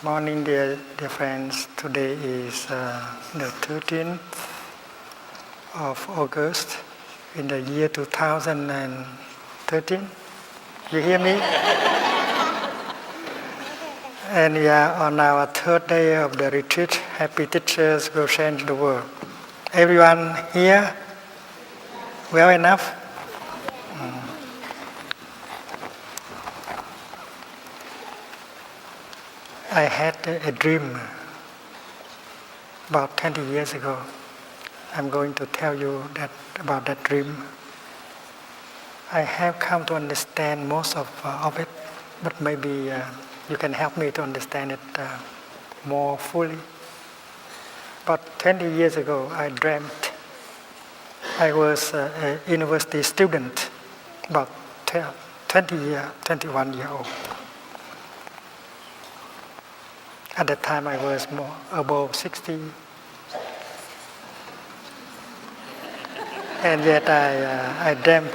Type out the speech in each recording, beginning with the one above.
Morning, dear friends. Today is the 13th of August in the year 2013. You hear me? And we are on our third day of the retreat. Happy teachers will change the world. Everyone here? Well enough? I had a dream about 20 years ago. I'm going to tell you about that dream. I have come to understand most of it, but maybe you can help me to understand it more fully. About 20 years ago, I dreamt I was a university student, about 21 years old. At that time, I was above 60. And yet I dreamt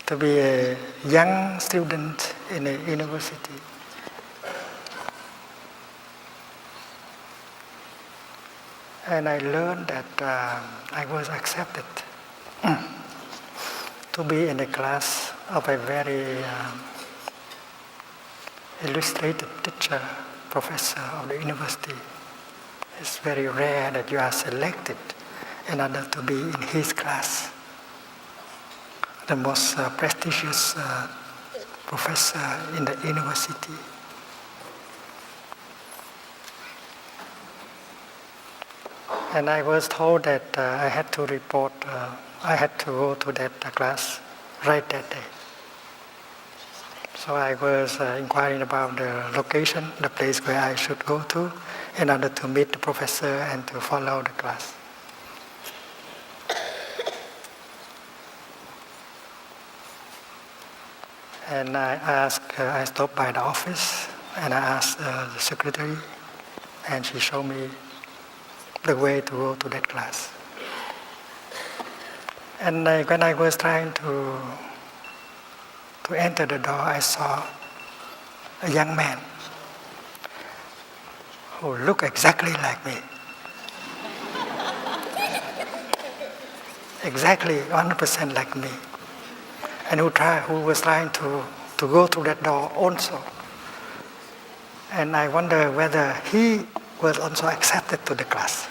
to be a young student in a university. And I learned that I was accepted to be in a class of a very illustrated teacher, professor of the university. It's very rare that you are selected in order to be in his class. The most prestigious professor in the university. And I was told that I had to report, I had to go to that class right that day. So I was inquiring about the location, the place where I should go to, in order to meet the professor and to follow the class. And I stopped by the office and I asked the secretary, and she showed me the way to go to that class. And when I was trying to enter the door, I saw a young man who looked exactly like me. Exactly 100% like me. And who was trying to go through that door also. And I wonder whether he was also accepted to the class.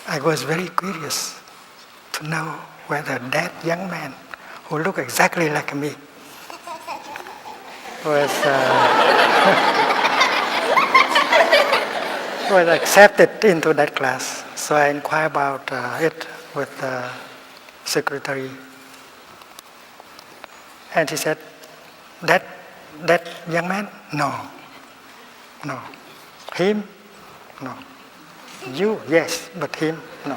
I was very curious to know whether that young man who looked exactly like me was accepted into that class. So I inquired about it with the secretary. And she said, that young man? No. Him? No. You? Yes, but him? No.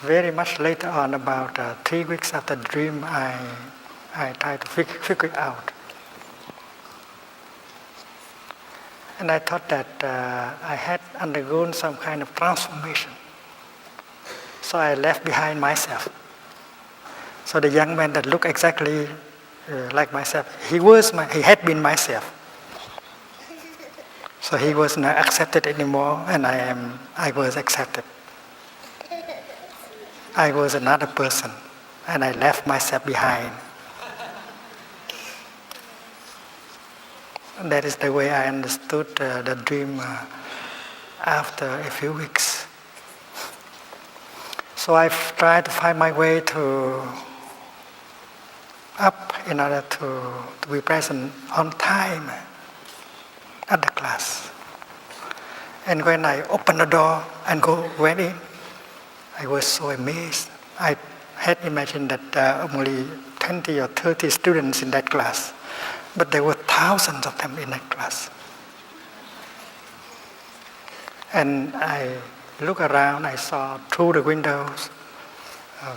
Very much later on, about 3 weeks after the dream, I tried to figure it out. And I thought that I had undergone some kind of transformation. So I left behind myself. So the young man that looked exactly like myself, he had been myself. So he was not accepted anymore, and I was accepted. I was another person, and I left myself behind. That is the way I understood the dream after a few weeks. So I've tried to find my way up in order to be present on time at the class. And when I opened the door and went in, I was so amazed. I had imagined that only 20 or 30 students in that class, but there were thousands of them in that class. And I looked around, I saw through the windows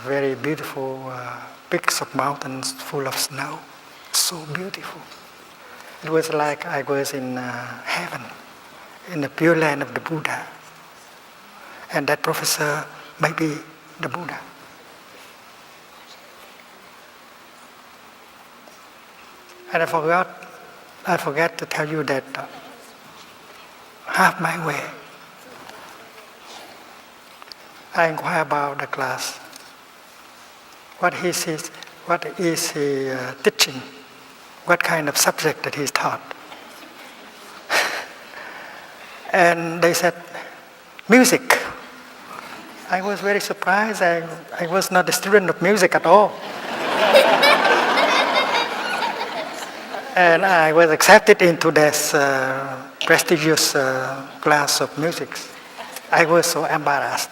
very beautiful peaks of mountains full of snow. So beautiful. It was like I was in heaven, in the pure land of the Buddha. And that professor may be the Buddha. And I forgot to tell you that half my way, I inquire about the class. What is he teaching? What kind of subject that he's taught? And they said, music. I was very surprised. I was not a student of music at all. And I was accepted into this prestigious class of music. I was so embarrassed.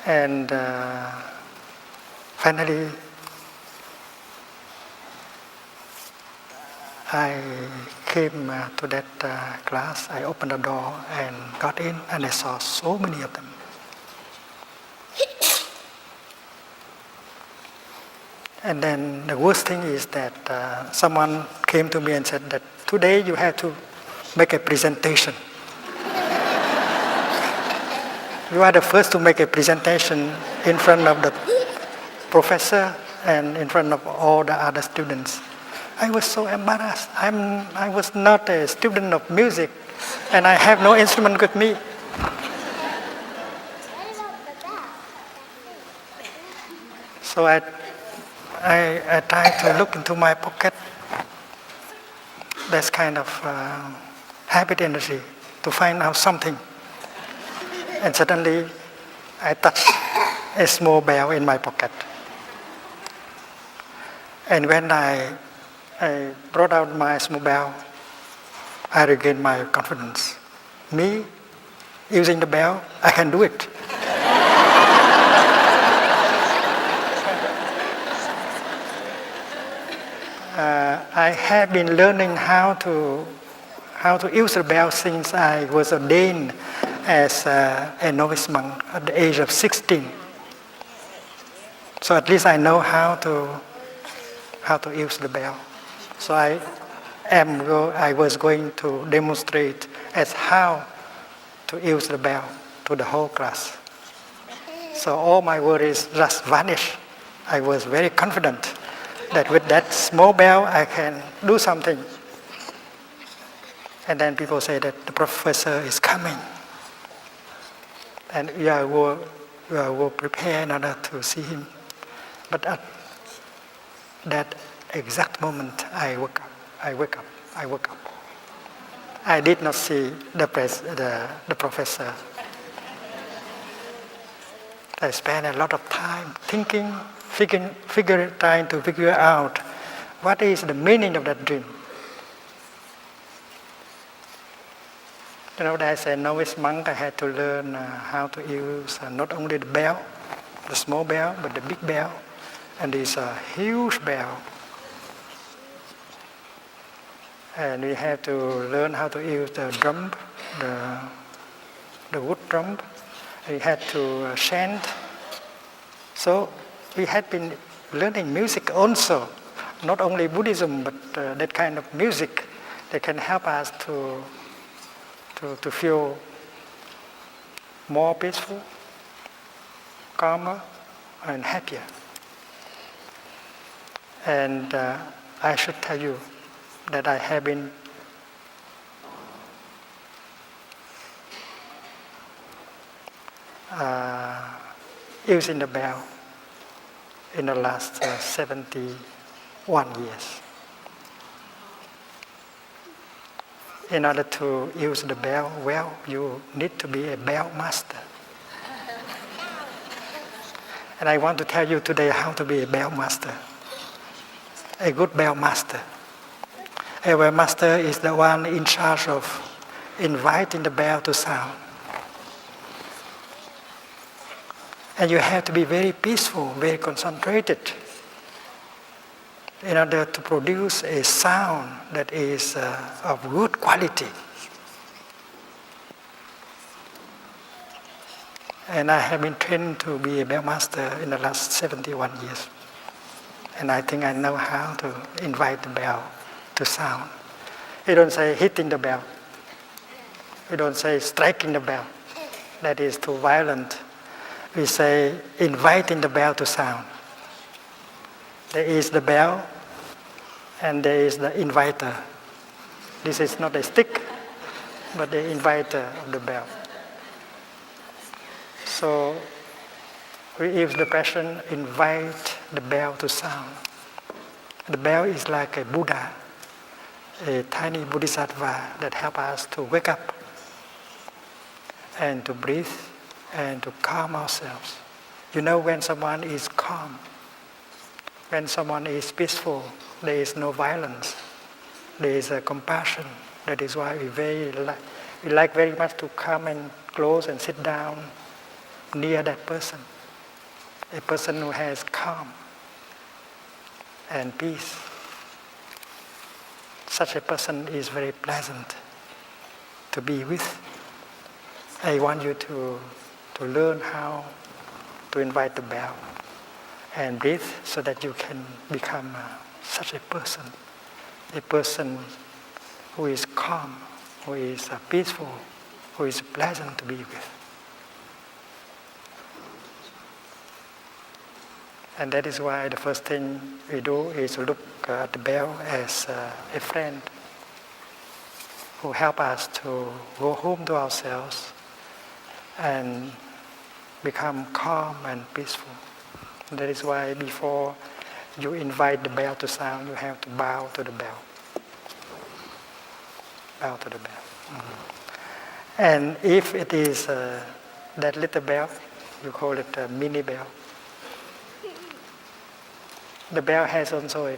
And finally, I came to that class. I opened the door and got in, and I saw so many of them. And then the worst thing is that someone came to me and said that today you have to make a presentation. You are the first to make a presentation in front of the professor and in front of all the other students. I was so embarrassed. I was not a student of music, and I have no instrument with me. So I tried to look into my pocket. That's kind of habit energy to find out something. And suddenly, I touched a small bell in my pocket. And when I brought out my small bell, I regained my confidence. Me, using the bell, I can do it. I have been learning how to use the bell since I was ordained as a novice monk at the age of 16. So at least I know how to use the bell. So I was going to demonstrate as how to use the bell to the whole class. So all my worries just vanished. I was very confident that with that small bell I can do something. And then people say that the professor is coming. And we will prepare in order to see him. But at that exact moment, I woke up. I did not see the professor. I spent a lot of time thinking, trying to figure out what is the meaning of that dream. You know, as a novice monk, I had to learn how to use not only the bell, the small bell, but the big bell, and this huge bell. And we have to learn how to use the drum, the wood drum. We had to chant. So we had been learning music also, not only Buddhism, but that kind of music that can help us to feel more peaceful, calmer, and happier. And I should tell you that I have been using the bell in the last 71 years. In order to use the bell well, you need to be a bell master. And I want to tell you today how to be a bell master. A good bell master. A bell master is the one in charge of inviting the bell to sound. And you have to be very peaceful, very concentrated in order to produce a sound that is of good quality. And I have been trained to be a bell master in the last 71 years. And I think I know how to invite the bell to sound. We don't say hitting the bell. We don't say striking the bell. That is too violent. We say inviting the bell to sound. There is the bell and there is the inviter. This is not a stick, but the inviter of the bell. So we use the passion, invite the bell to sound. The bell is like a Buddha, a tiny bodhisattva that helps us to wake up and to breathe and to calm ourselves. You know, when someone is calm, when someone is peaceful, there is no violence, there is a compassion. That is why we like very much to come and close and sit down near that person. A person who has calm and peace. Such a person is very pleasant to be with. I want you to learn how to invite the bell and breathe so that you can become such a person who is calm, who is peaceful, who is pleasant to be with. And that is why the first thing we do is look at the bell as a friend who helps us to go home to ourselves and become calm and peaceful. And that is why before you invite the bell to sound, you have to bow to the bell. Bow to the bell. Mm-hmm. And if it is that little bell, you call it a mini bell. The bell has also a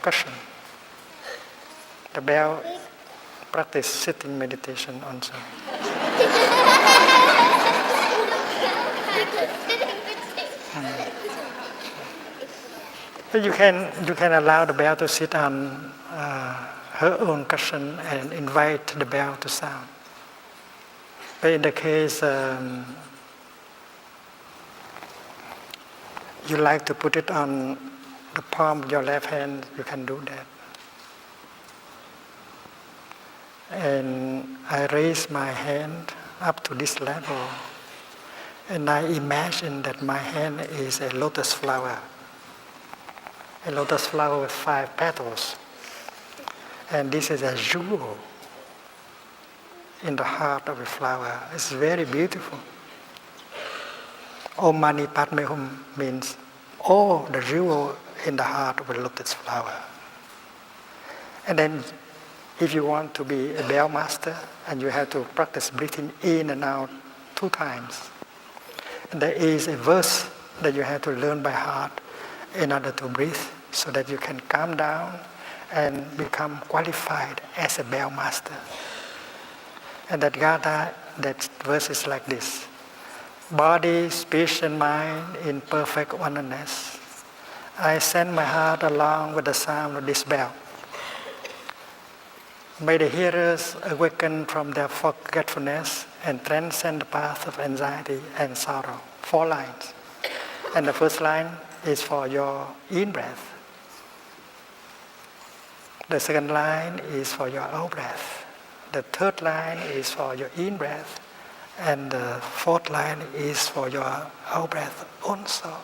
cushion. The bell practice sitting meditation also. So you can allow the bell to sit on her own cushion and invite the bell to sound. But in the case you like to put it on the palm of your left hand, you can do that. And I raise my hand up to this level, and I imagine that my hand is a lotus flower with 5 petals. And this is a jewel in the heart of a flower. It's very beautiful. Om Mani Padme Hum means the jewel in the heart of a lotus flower. And then if you want to be a bell master, and you have to practice breathing in and out 2 times. And there is a verse that you have to learn by heart in order to breathe, so that you can calm down and become qualified as a bell master. And that verse is like this: body, speech, and mind in perfect oneness. I send my heart along with the sound of this bell. May the hearers awaken from their forgetfulness and transcend the path of anxiety and sorrow. 4 lines. And the first line is for your in-breath. The second line is for your out-breath. The third line is for your in-breath. And the 4th line is for your out-breath also.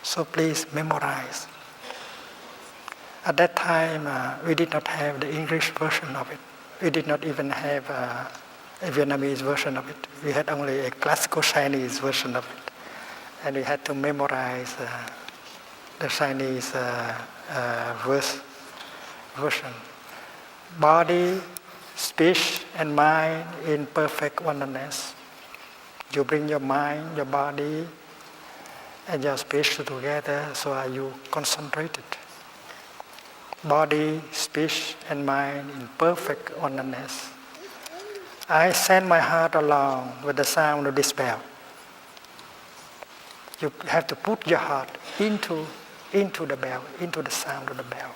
So please memorize. At that time, we did not have the English version of it. We did not even have a Vietnamese version of it. We had only a classical Chinese version of it. And we had to memorize the Chinese version. Body, speech, and mind in perfect oneness. You bring your mind, your body, and your speech together, so are you concentrated. Body, speech, and mind in perfect oneness. I send my heart along with the sound of this bell. You have to put your heart into the bell, into the sound of the bell.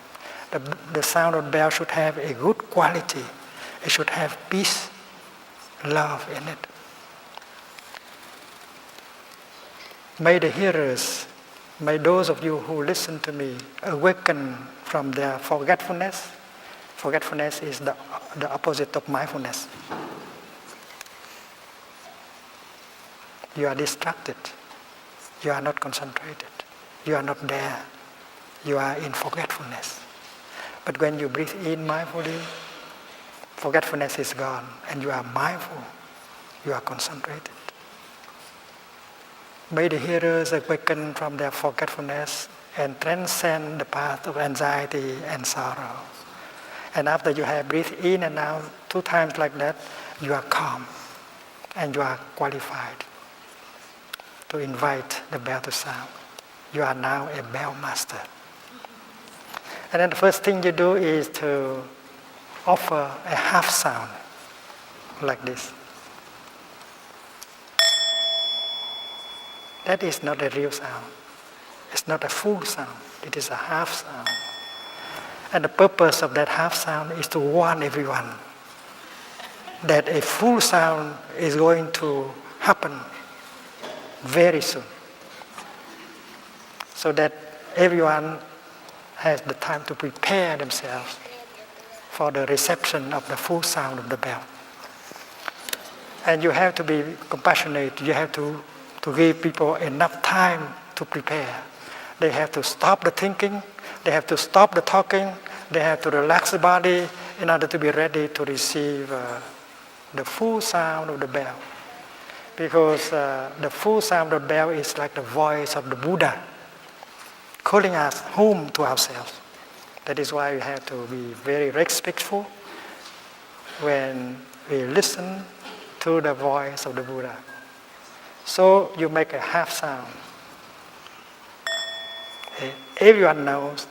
The sound of the bell should have a good quality. It should have peace, love in it. May the hearers, may those of you who listen to me awaken from their forgetfulness Forgetfulness is the opposite of mindfulness. You are distracted. You are not concentrated. You are not there. You are in forgetfulness. But when you breathe in mindfully, forgetfulness is gone and you are mindful. You are concentrated. May the hearers awaken from their forgetfulness and transcend the path of anxiety and sorrow. And after you have breathed in and out 2 times like that, you are calm and you are qualified to invite the bell to sound. You are now a bell master. And then the first thing you do is to offer a half sound like this. That is not a real sound. It's not a full sound. It is a half sound. And the purpose of that half sound is to warn everyone that a full sound is going to happen very soon. So that everyone has the time to prepare themselves for the reception of the full sound of the bell. And you have to be compassionate. You have to give people enough time to prepare. They have to stop the thinking. They have to stop the talking. They have to relax the body in order to be ready to receive the full sound of the bell. Because the full sound of the bell is like the voice of the Buddha calling us home to ourselves. That is why we have to be very respectful when we listen to the voice of the Buddha. So you make a half sound. Everyone knows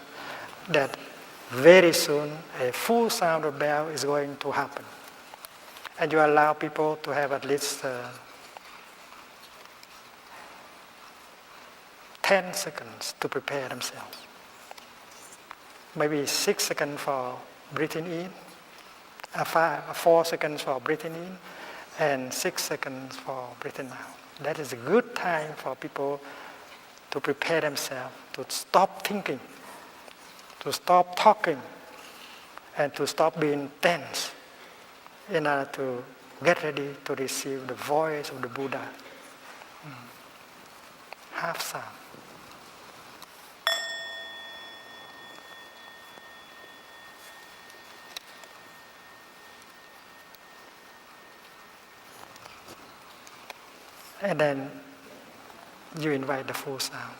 that very soon a full sound of bell is going to happen. And you allow people to have at least 10 seconds to prepare themselves. Maybe 6 seconds for breathing in, 4 seconds for breathing in, and 6 seconds for breathing out. That is a good time for people to prepare themselves, to stop thinking, to stop talking, and to stop being tense in order to get ready to receive the voice of the Buddha. Half sound. And then you invite the full sound.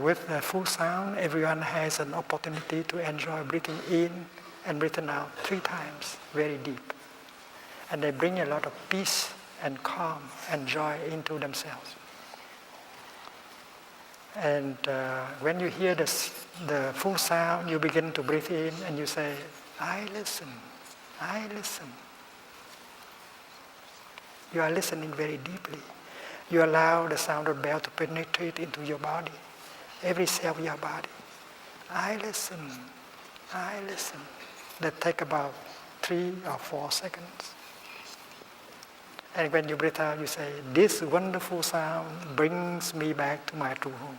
With the full sound, everyone has an opportunity to enjoy breathing in and breathing out 3 times, very deep. And they bring a lot of peace and calm and joy into themselves. And when you hear the full sound, you begin to breathe in and you say, I listen, I listen. You are listening very deeply. You allow the sound of bell to penetrate into your body, every cell of your body. I listen, I listen. That take about 3 or 4 seconds. And when you breathe out, you say, this wonderful sound brings me back to my true home.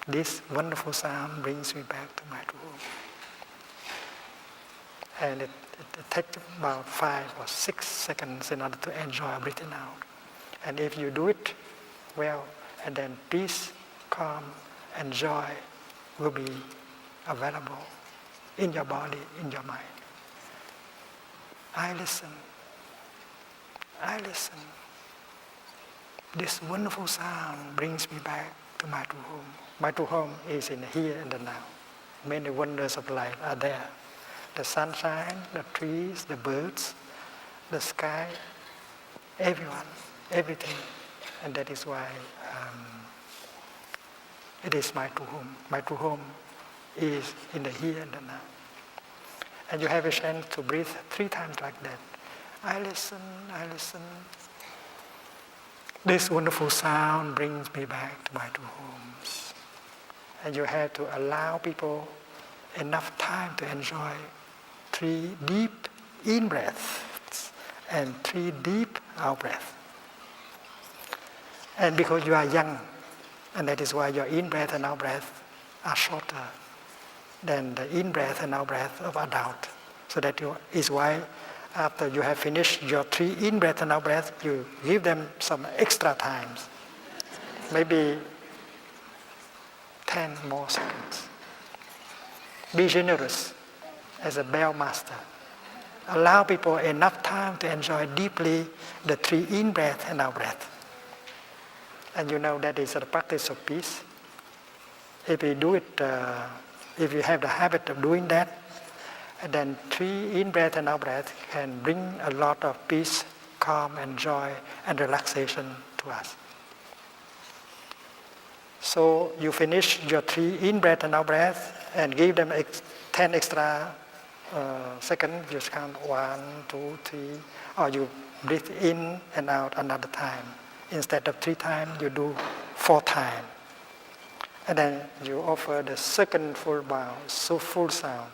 This wonderful sound brings me back to my true home. And it takes about 5 or 6 seconds in order to enjoy breathing out. And if you do it well, and then peace, calm, and joy will be available in your body, in your mind. I listen. I listen. This wonderful sound brings me back to my true home. My true home is in the here and the now. Many wonders of life are there. The sunshine, the trees, the birds, the sky, everyone, everything. And that is why it is my true home. My true home is in the here and the now. And you have a chance to breathe 3 times like that. I listen, I listen. This wonderful sound brings me back to my two homes. And you have to allow people enough time to enjoy 3 deep in breaths and 3 deep out breaths. And because you are young, and that is why your in breath and out breath are shorter than the in breath and out breath of adult. So that is why after you have finished your 3 in breath and out breath, you give them some extra times, maybe 10 more seconds. Be generous as a bell master. Allow people enough time to enjoy deeply the 3 in breath and out breath. And you know that is a practice of peace. If you do it, if you have the habit of doing that, then 3 in breath and out breath can bring a lot of peace, calm, and joy and relaxation to us. So you finish your 3 in breath and out breath and give them 10 extra seconds. Just count 1, 2, 3, or you breathe in and out another time. Instead of 3 times, you do 4 times. And then you offer the second full bow, so full sound.